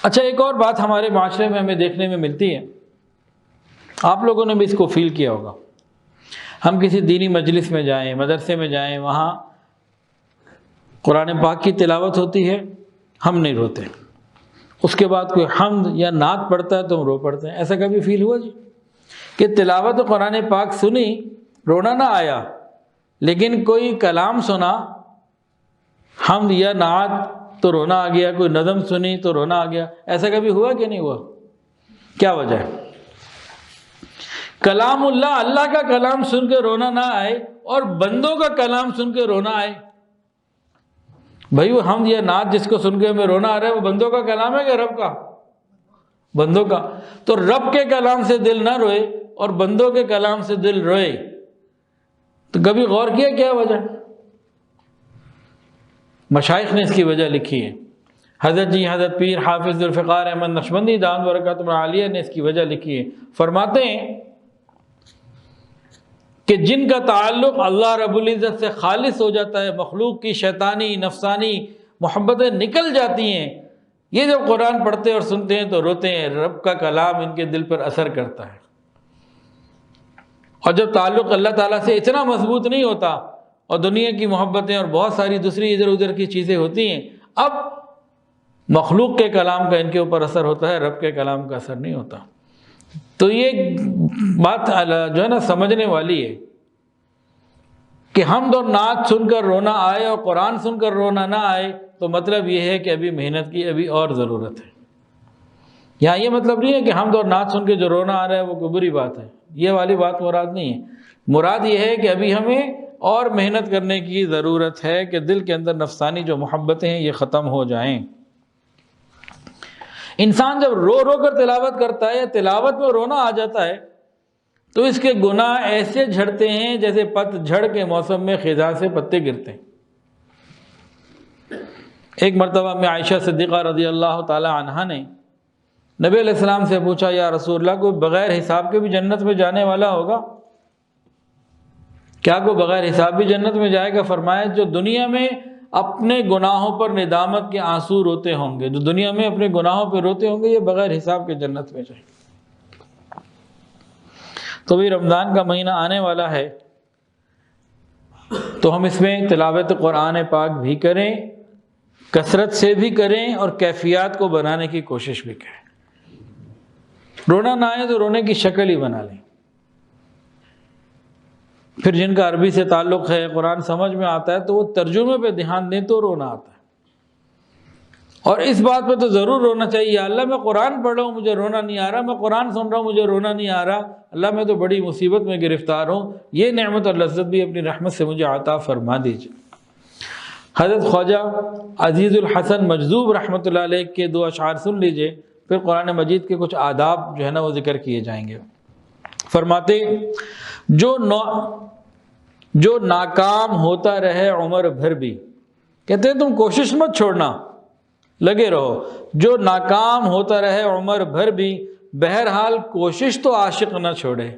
اچھا، ایک اور بات ہمارے معاشرے میں ہمیں دیکھنے میں ملتی ہے، آپ لوگوں نے بھی اس کو فیل کیا ہوگا۔ ہم کسی دینی مجلس میں جائیں، مدرسے میں جائیں، وہاں قرآن پاک کی تلاوت ہوتی ہے، ہم نہیں روتے۔ اس کے بعد کوئی حمد یا نعت پڑھتا ہے تو ہم رو پڑتے ہیں۔ ایسا کبھی فیل ہوا جی کہ تلاوت قرآن پاک سنی، رونا نہ آیا، لیکن کوئی کلام سنا، حمد یا نعت، تو رونا آ گیا، کوئی نظم سنی تو رونا آ گیا؟ ایسا کبھی ہوا کہ نہیں ہوا؟ کیا وجہ ہے؟ کلام اللہ، اللہ کا کلام سن کے رونا نہ آئے اور بندوں کا کلام سن کے رونا آئے؟ بھائی وہ حمد یا نعت جس کو سن کے ہمیں رونا آ رہا ہے، وہ بندوں کا کلام ہے کہ رب کا؟ بندوں کا۔ تو رب کے کلام سے دل نہ روئے اور بندوں کے کلام سے دل روئے، تو کبھی غور کیا کیا وجہ؟ مشائخ نے اس کی وجہ لکھی ہے۔ حضرت پیر حافظ ذوالفقار احمد نقشبندی دامت برکاتہ العالیہ نے اس کی وجہ لکھی ہے۔ فرماتے ہیں کہ جن کا تعلق اللہ رب العزت سے خالص ہو جاتا ہے، مخلوق کی شیطانی نفسانی محبتیں نکل جاتی ہیں، یہ جب قرآن پڑھتے اور سنتے ہیں تو روتے ہیں، رب کا کلام ان کے دل پر اثر کرتا ہے۔ اور جب تعلق اللہ تعالیٰ سے اتنا مضبوط نہیں ہوتا اور دنیا کی محبتیں اور بہت ساری دوسری ادھر ادھر کی چیزیں ہوتی ہیں، اب مخلوق کے کلام کا ان کے اوپر اثر ہوتا ہے، رب کے کلام کا اثر نہیں ہوتا۔ تو یہ بات جو ہے نا سمجھنے والی ہے کہ حمد اور نعت سن کر رونا آئے اور قرآن سن کر رونا نہ آئے، تو مطلب یہ ہے کہ ابھی محنت کی ابھی اور ضرورت ہے۔ یہاں یہ مطلب نہیں ہے کہ حمد اور نعت سن کے جو رونا آ رہا ہے وہ کوئی بری بات ہے، یہ والی بات مراد نہیں ہے۔ مراد یہ ہے کہ ابھی ہمیں اور محنت کرنے کی ضرورت ہے کہ دل کے اندر نفسانی جو محبتیں ہیں یہ ختم ہو جائیں۔ انسان جب رو رو کر تلاوت کرتا ہے یا تلاوت میں رونا آ جاتا ہے تو اس کے گناہ ایسے جھڑتے ہیں جیسے پت جھڑ کے موسم میں خزاں سے پتے گرتے ہیں۔ ایک مرتبہ میں عائشہ صدیقہ رضی اللہ تعالی عنہا نے نبی علیہ السلام سے پوچھا، یا رسول اللہ، کوئی بغیر حساب کے بھی جنت میں جانے والا ہوگا؟ کیا کوئی بغیر حساب بھی جنت میں جائے گا؟ فرمایا جو دنیا میں اپنے گناہوں پر ندامت کے آنسو روتے ہوں گے، جو دنیا میں اپنے گناہوں پہ روتے ہوں گے، یہ بغیر حساب کے جنت میں جائیں۔ تو بھی رمضان کا مہینہ آنے والا ہے، تو ہم اس میں تلاوت قرآن پاک بھی کریں، کثرت سے بھی کریں اور کیفیات کو بنانے کی کوشش بھی کریں۔ رونا نہ آئے تو رونے کی شکل ہی بنا لیں۔ پھر جن کا عربی سے تعلق ہے، قرآن سمجھ میں آتا ہے، تو وہ ترجمے پہ دھیان دیں تو رونا آتا ہے۔ اور اس بات پہ تو ضرور رونا چاہیے، یا اللہ میں قرآن پڑھ رہا ہوں مجھے رونا نہیں آ رہا، میں قرآن سن رہا ہوں مجھے رونا نہیں آ رہا، اللہ میں تو بڑی مصیبت میں گرفتار ہوں، یہ نعمت اور لذت بھی اپنی رحمت سے مجھے عطا فرما دیجیے۔ حضرت خواجہ عزیز الحسن مجذوب رحمۃ اللہ علیہ کے دو اشعار سن لیجئے، پھر قرآن مجید کے کچھ آداب جو ہے نا وہ ذکر کیے جائیں گے۔ فرماتے جو ناکام ہوتا رہے عمر بھر بھی، کہتے ہیں تم کوشش مت چھوڑنا، لگے رہو۔ جو ناکام ہوتا رہے عمر بھر بھی، بہرحال کوشش تو عاشق نہ چھوڑے۔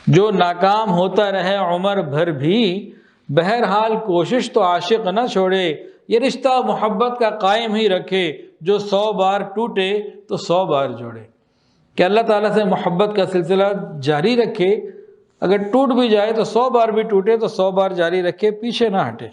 جو ناکام ہوتا رہے عمر بھر بھی، بہرحال کوشش تو عاشق نہ چھوڑے۔ یہ رشتہ محبت کا قائم ہی رکھے، جو 100 بار ٹوٹے تو 100 بار جوڑے۔ کہ اللہ تعالیٰ سے محبت کا سلسلہ جاری رکھے، اگر ٹوٹ بھی جائے تو 100 بار بھی ٹوٹے تو 100 بار جاری رکھے، پیچھے نہ ہٹے۔